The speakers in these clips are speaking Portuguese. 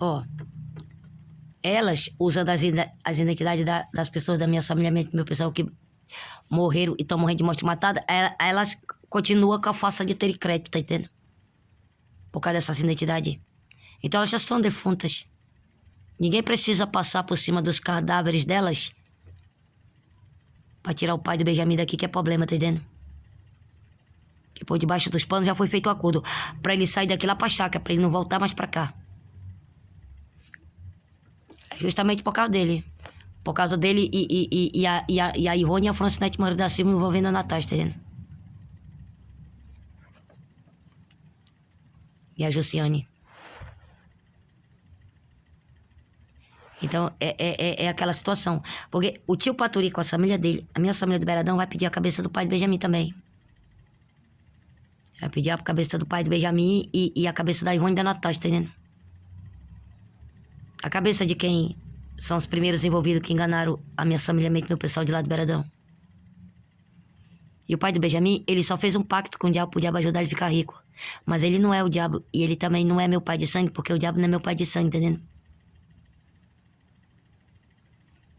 Ó, elas, usando as identidades das pessoas da minha família, meu pessoal que morreram e estão morrendo de morte matada, elas continuam com a falsa de ter crédito, tá entendendo? Por causa dessas identidades. Então elas já são defuntas. Ninguém precisa passar por cima dos cadáveres delas pra tirar o pai do Benjamin daqui, que é problema, tá entendendo? Que por debaixo dos panos já foi feito o acordo pra ele sair daqui lá pra chácara, pra ele não voltar mais pra cá. Justamente por causa dele. Por causa dele e a Ivone e a Francinete Moreira da Silva envolvendo a Natasha, tá vendo? E a Jussiane. Então, é aquela situação. Porque o tio Paturi com a família dele, a minha família do Beiradão, vai pedir a cabeça do pai do Benjamin também. Vai pedir a cabeça do pai do Benjamin e a cabeça da Ivone e da Natasha, tá entendendo? A cabeça de quem são os primeiros envolvidos que enganaram a minha família, meu pessoal de lá do Beiradão. E o pai do Benjamin, ele só fez um pacto com o diabo pro diabo ajudar ele a ficar rico. Mas ele não é o diabo e ele também não é meu pai de sangue, porque o diabo não é meu pai de sangue, entendendo?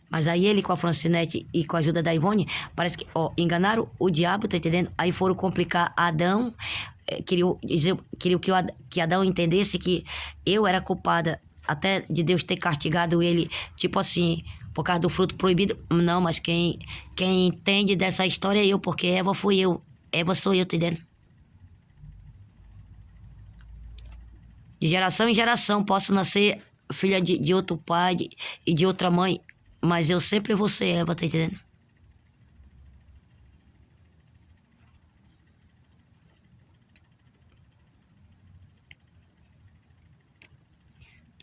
Mas aí ele com a Francinete e com a ajuda da Ivone, parece que, ó, enganaram o diabo, tá entendendo? Aí foram complicar Adão, queriam que Adão entendesse que eu era culpada até de Deus ter castigado ele, tipo assim, por causa do fruto proibido. Não, mas quem entende dessa história é eu, porque Eva fui eu. Eva sou eu, tá entendendo? De geração em geração, posso nascer filha de outro pai e de outra mãe, mas eu sempre vou ser Eva, tá entendendo?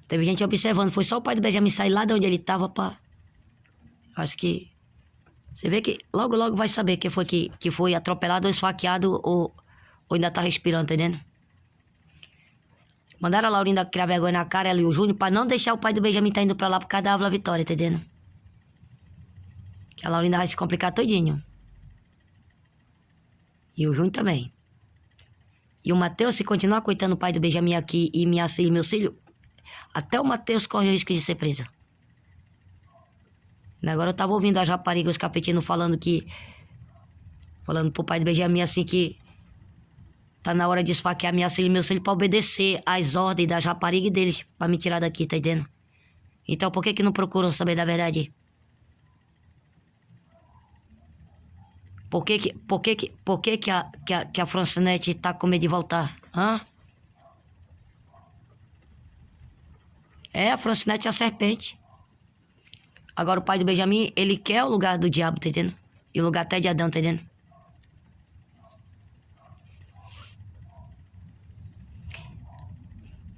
Teve gente observando, foi só o pai do Benjamin sair lá de onde ele tava pra... Acho que... Você vê que logo, logo vai saber quem foi que foi atropelado ou esfaqueado ou ainda tá respirando, tá entendendo? Mandaram a Laurinda criar vergonha na cara, ela e o Júnior, pra não deixar o pai do Benjamin tá indo pra lá por causa da Ávila Vitória, tá entendendo? Que a Laurinda vai se complicar todinho. E o Júnior também. E o Matheus, se continuar coitando o pai do Benjamin aqui e meu filho, até o Matheus corre o risco de ser preso. Agora eu tava ouvindo as raparigas, os capetinos falando pro pai do Benjamin assim que tá na hora de esfaquear minha filha e meu filho pra obedecer às ordens das raparigas deles pra me tirar daqui, tá entendendo? Então por que não procuram saber da verdade? Por que a Francinete tá com medo de voltar? Hã? É, a Francinete é a serpente. Agora o pai do Benjamin, ele quer o lugar do diabo, tá entendendo? E o lugar até de Adão, tá entendendo?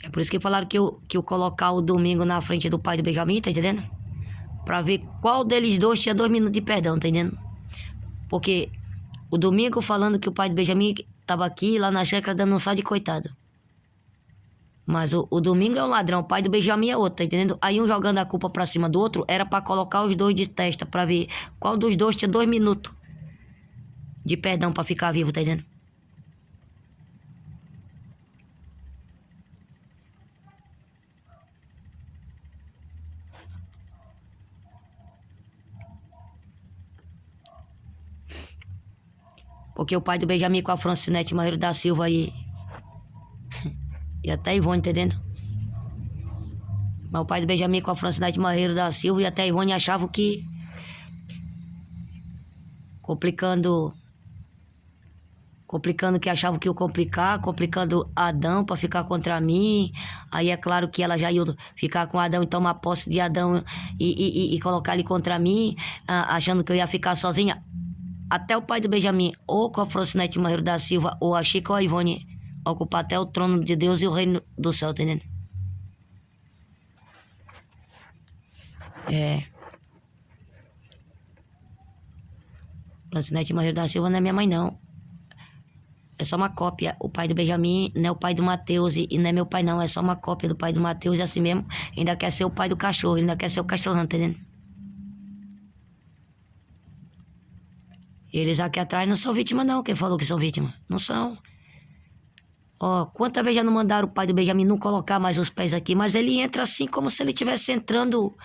É por isso que falaram que eu colocar o domingo na frente do pai do Benjamin, tá entendendo? Pra ver qual deles dois tinha 2 minutos de perdão, tá entendendo? Porque o domingo falando que o pai do Benjamin tava aqui, lá na chácara, dando um sal de coitado. Mas o domingo é um ladrão, o pai do Benjamin é outro, tá entendendo? Aí um jogando a culpa pra cima do outro, era pra colocar os dois de testa, pra ver qual dos dois tinha 2 minutos de perdão pra ficar vivo, tá entendendo? Porque o pai do Benjamin com a Francinete Moreira da Silva e até a Ivone, entendendo? Mas o pai do Benjamin com a Francinete Moreira da Silva e até a Ivone achavam que... Complicando que achavam que ia complicar, complicando Adão pra ficar contra mim. Aí é claro que ela já ia ficar com Adão e tomar posse de Adão e colocar ele contra mim, achando que eu ia ficar sozinha. Até o pai do Benjamin, ou com a Francinete Moreira da Silva, ou a Chica ou a Ivone, ocupar até o trono de Deus e o reino do céu, tá entendendo? É. Francinete Moreira da Silva não é minha mãe, não. É só uma cópia. O pai do Benjamin não é o pai do Matheus e não é meu pai, não. É só uma cópia do pai do Matheus e assim mesmo. Ainda quer ser o pai do cachorro, ainda quer ser o cachorrão, tá entendendo? Eles aqui atrás não são vítimas, não. Quem falou que são vítimas? Não são. Ó, quanta vez já não mandaram o pai do Benjamin não colocar mais os pés aqui, mas ele entra assim como se ele estivesse entrando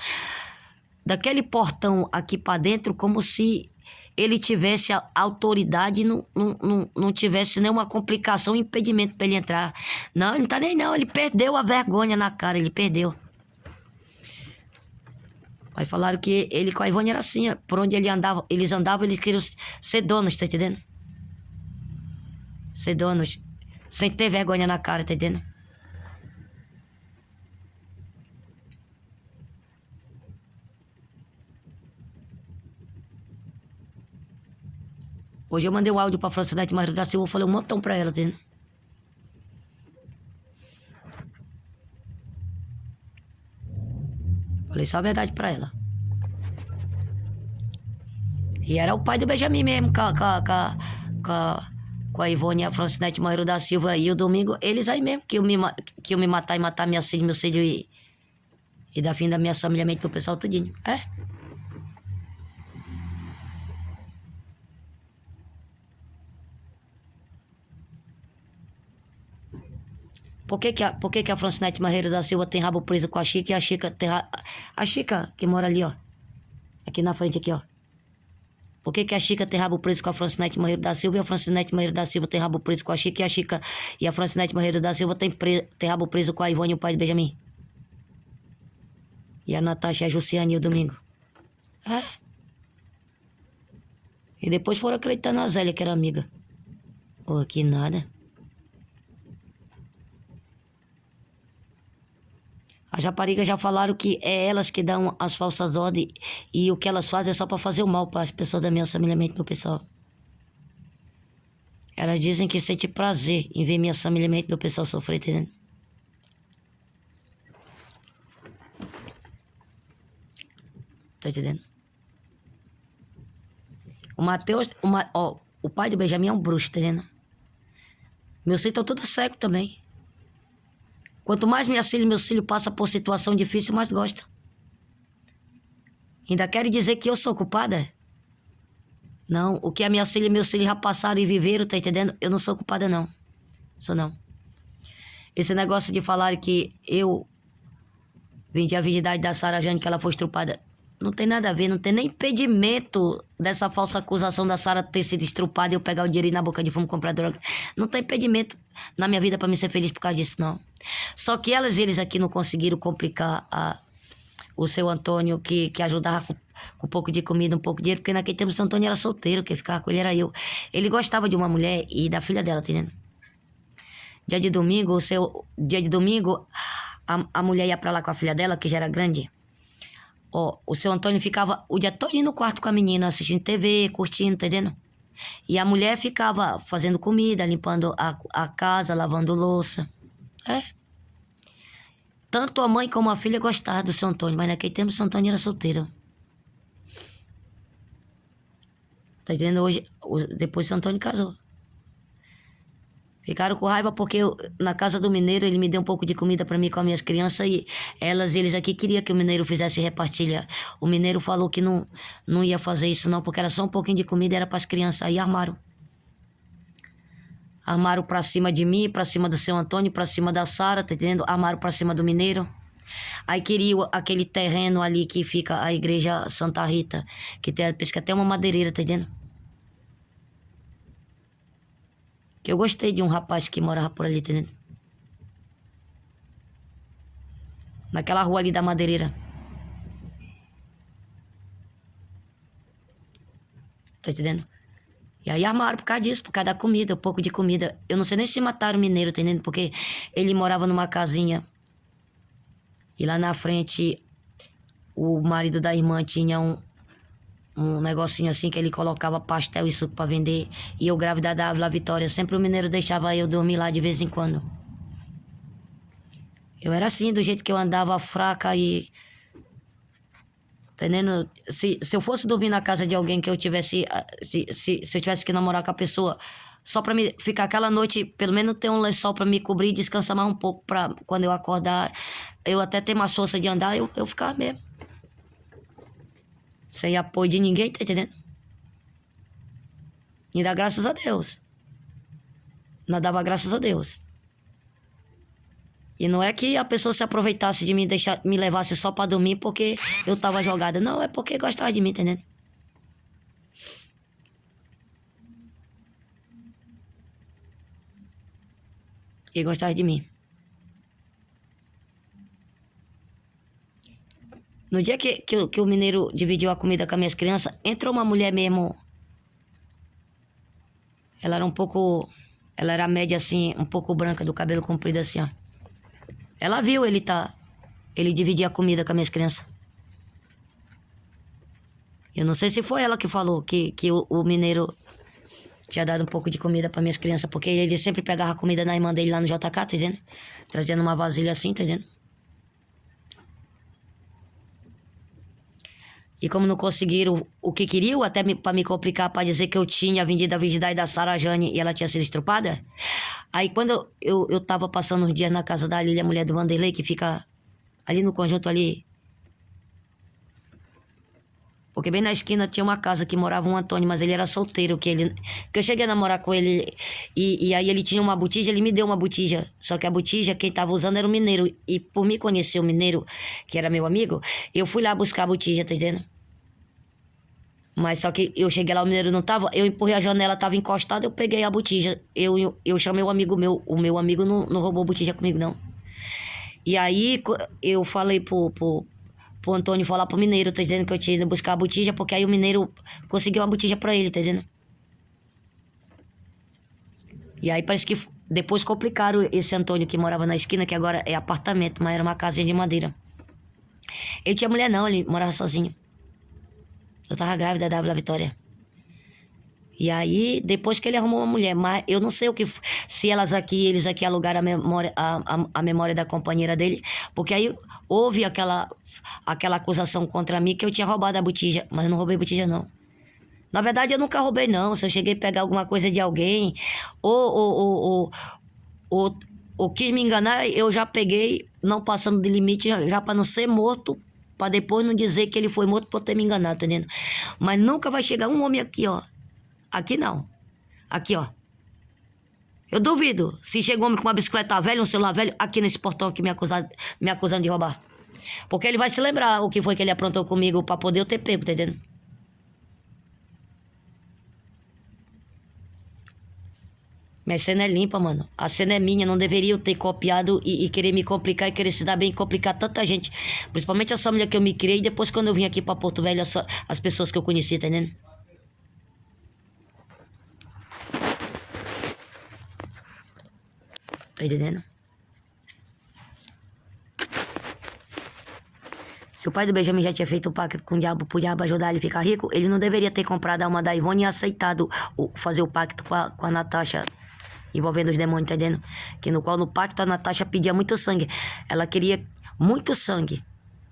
daquele portão aqui pra dentro, como se ele tivesse a autoridade e não tivesse nenhuma complicação, impedimento pra ele entrar. Não, ele não tá nem não, ele perdeu a vergonha na cara, ele perdeu. Aí falaram que ele com a Ivone era assim, ó, por onde eles andavam, eles queriam ser donos, tá entendendo? Ser donos, sem ter vergonha na cara, tá entendendo? Hoje eu mandei um áudio pra Francinete Maria da Silva, eu falei um montão pra ela, tá entendendo? Falei só a verdade pra ela. E era o pai do Benjamin mesmo, com a Ivone e a Francinete Maria da Silva e o Domingo, eles aí mesmo, que eu me matar e matar minha filha, meu filho e dar fim da minha família, pro pessoal tudinho. É? Por que que a Francinete Marreiro da Silva tem rabo preso com a Chica e a Chica tem a Chica que mora ali, ó. Aqui na frente, aqui, ó. Por que que a Chica tem rabo preso com a Francinete Marreiro da Silva e a Francinete Marreiro da Silva tem rabo preso com a Chica e a Francinete Marreiro da Silva tem rabo preso com a Ivone e o pai do Benjamin? E a Natasha, a Jussiane e o Domingo. É? E depois foram acreditar na Zélia, que era amiga. Pô, que nada. As raparigas já falaram que é elas que dão as falsas ordens e o que elas fazem é só pra fazer o mal para as pessoas da minha família, meu pessoal. Elas dizem que sente prazer em ver minha família, meu pessoal sofrer, entendendo? Tá entendendo? O Matheus, o pai do Benjamin é um bruxo, tá entendendo? Meus filhos estão todos cegos também. Quanto mais minhas filhas e meus filhos passam por situação difícil, mais gostam. Ainda querem dizer que eu sou culpada? Não, o que a minha filha e meus filhos já passaram e viveram, tá entendendo? Eu não sou culpada, não. Sou não. Esse negócio de falar que eu vendi a virgindade da Sara Jane, que ela foi estrupada, não tem nada a ver, não tem nem impedimento dessa falsa acusação da Sara ter sido estrupada e eu pegar o dinheiro e ir na boca de fumo comprar droga. Não tem impedimento na minha vida pra me ser feliz por causa disso, não. Só que eles aqui não conseguiram complicar o seu Antônio, que ajudava com um pouco de comida, um pouco de dinheiro, porque naquele tempo o seu Antônio era solteiro, quem ficava com ele era eu. Ele gostava de uma mulher e da filha dela, tá entendendo? Dia de domingo, a mulher ia pra lá com a filha dela, que já era grande. Ó, o seu Antônio ficava o dia todo no quarto com a menina, assistindo TV, curtindo, tá entendendo? E a mulher ficava fazendo comida, limpando a casa, lavando louça. É. Tanto a mãe como a filha gostavam do seu Antônio, mas naquele tempo o seu Antônio era solteiro. Tá entendendo? Hoje, depois o seu Antônio casou. Ficaram com raiva porque na casa do mineiro ele me deu um pouco de comida para mim com as minhas crianças e eles aqui queriam que o mineiro fizesse repartilha. O mineiro falou que não ia fazer isso não, porque era só um pouquinho de comida, era para as crianças. Aí armaram. Armaram para cima de mim, para cima do seu Antônio, para cima da Sara, tá entendendo? Armaram para cima do mineiro. Aí queriam aquele terreno ali que fica a igreja Santa Rita, que tem, pesca até uma madeireira, tá entendendo? Que eu gostei de um rapaz que morava por ali, tá entendendo? Naquela rua ali da madeireira. Tá entendendo? E aí armaram por causa disso, por causa da comida, um pouco de comida. Eu não sei nem se mataram o mineiro, tá entendendo? Porque ele morava numa casinha. E lá na frente, o marido da irmã tinha um negocinho assim que ele colocava pastel e suco pra vender. E eu grávida da Ávila Vitória, sempre o mineiro deixava eu dormir lá de vez em quando. Eu era assim, do jeito que eu andava fraca e... Entendendo? Se eu fosse dormir na casa de alguém que eu tivesse... Se eu tivesse que namorar com a pessoa, só pra me ficar aquela noite, pelo menos ter um lençol pra me cobrir e descansar mais um pouco pra quando eu acordar, eu até ter mais força de andar, eu ficava mesmo. Sem apoio de ninguém, tá entendendo? E dá graças a Deus. Não dava graças a Deus. E não é que a pessoa se aproveitasse de mim, me levasse só pra dormir porque eu tava jogada. Não, é porque gostava de mim, entendendo? E gostava de mim. No dia que o mineiro dividiu a comida com as minhas crianças, entrou uma mulher mesmo. Ela era um pouco... Ela era média assim, um pouco branca, do cabelo comprido assim, ó. Ela viu ele dividir a comida com as minhas crianças. Eu não sei se foi ela que falou que o mineiro tinha dado um pouco de comida para minhas crianças, porque ele sempre pegava comida na irmã dele lá no JK, tá entendendo? Trazendo uma vasilha assim, tá entendendo? E como não conseguiram o que queriam, até para me complicar, para dizer que eu tinha vendido a virgindade da Sara Jane e ela tinha sido estrupada. Aí quando eu tava passando uns dias na casa da Lília, a mulher do Vanderlei, que fica ali no conjunto ali. Porque bem na esquina tinha uma casa que morava um Antônio, mas ele era solteiro, que eu cheguei a namorar com ele, e aí ele tinha uma botija, ele me deu uma botija. Só que a botija, quem tava usando era o mineiro. E por me conhecer o mineiro, que era meu amigo, eu fui lá buscar a botija, tá entendendo? Mas só que eu cheguei lá, o mineiro não tava, eu empurrei a janela, tava encostada, eu peguei a botija. Eu chamei o meu amigo não roubou botija comigo, não. E aí eu falei pro Antônio falar pro mineiro, tá dizendo que eu tinha ido buscar a botija, porque aí o mineiro conseguiu uma botija pra ele, tá dizendo? E aí parece que depois complicaram esse Antônio que morava na esquina, que agora é apartamento, mas era uma casinha de madeira. Ele tinha mulher não, ele morava sozinho. Eu tava grávida da Vitória. E aí, depois que ele arrumou uma mulher, mas eu não sei o que, se eles aqui alugaram a memória da companheira dele, porque aí houve aquela acusação contra mim que eu tinha roubado a botija, mas eu não roubei botija, não. Na verdade, eu nunca roubei, não. Se eu cheguei a pegar alguma coisa de alguém, ou, ou quis me enganar, eu já peguei, não passando de limite, já para não ser morto, para depois não dizer que ele foi morto por ter me enganado, tá entendendo? Mas nunca vai chegar um homem aqui, ó. Aqui não. Aqui, ó. Eu duvido se chega um homem com uma bicicleta velha, um celular velho, aqui nesse portão aqui me acusando de roubar. Porque ele vai se lembrar o que foi que ele aprontou comigo pra poder eu ter pego, tá entendendo? Minha cena é limpa, mano. A cena é minha, não deveria eu ter copiado e querer me complicar e querer se dar bem e complicar tanta gente. Principalmente essa mulher que eu me criei, depois quando eu vim aqui pra Porto Velho, as pessoas que eu conheci, tá entendendo? Tá entendendo? Se o pai do Benjamin já tinha feito um pacto com o diabo pro diabo ajudar ele a ficar rico, ele não deveria ter comprado a alma da Ivone e aceitado fazer o pacto com a Natasha, envolvendo os demônios, tá entendendo? Que no pacto a Natasha pedia muito sangue. Ela queria muito sangue.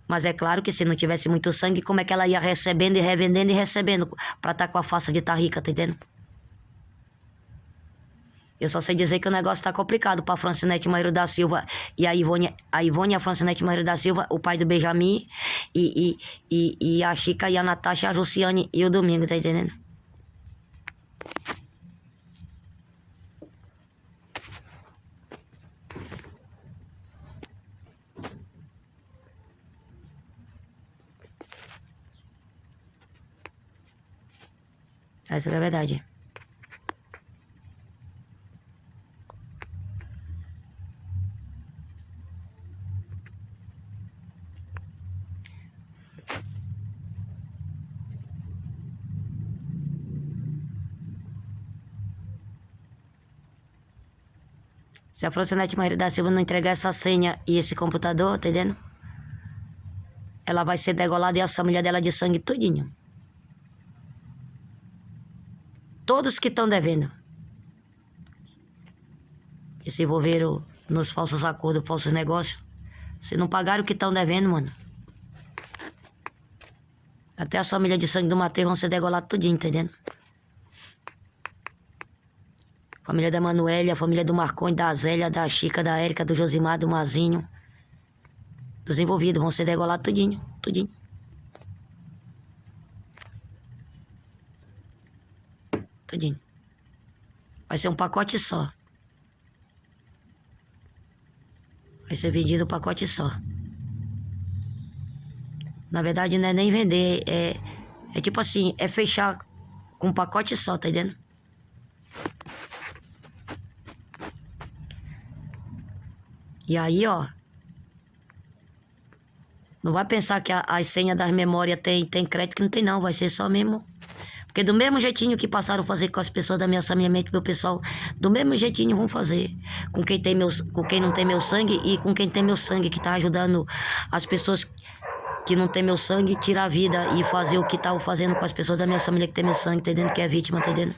Mas é claro que se não tivesse muito sangue, como é que ela ia recebendo e revendendo e recebendo pra estar com a faça de estar rica, tá entendendo? Eu só sei dizer que o negócio tá complicado pra Francinete Maíra da Silva e a Ivone e a Francinete Maíra da Silva, o pai do Benjamin, e a Chica e a Natasha, a Luciane e o Domingo, tá entendendo? Essa que é a verdade. Se a Francinete Maíra da Silva não entregar essa senha e esse computador, tá entendendo? Ela vai ser degolada e a família dela de sangue tudinho. Todos que estão devendo. Que se envolveram nos falsos acordos, falsos negócios. Se não pagaram o que estão devendo, mano. Até a família de sangue do Mateus vão ser degolados tudinho, entendendo? Família da Manuela, a família do Marconi, da Zélia, da Chica, da Érica, do Josimar, do Mazinho. Dos envolvidos vão ser degolados tudinho, tudinho. Tudinho. Vai ser um pacote só. Vai ser vendido o pacote só. Na verdade, não é nem vender, é tipo assim, é fechar com um pacote só, tá entendendo? E aí, ó, não vai pensar que as senhas das memórias tem crédito, que não tem não, vai ser só mesmo. Porque do mesmo jeitinho que passaram a fazer com as pessoas da minha família, meu pessoal, do mesmo jeitinho vão fazer com quem não tem meu sangue e com quem tem meu sangue, que tá ajudando as pessoas que não tem meu sangue tirar a vida e fazer o que tá fazendo com as pessoas da minha família que tem meu sangue, tá entendendo? Que é vítima, tá entendendo?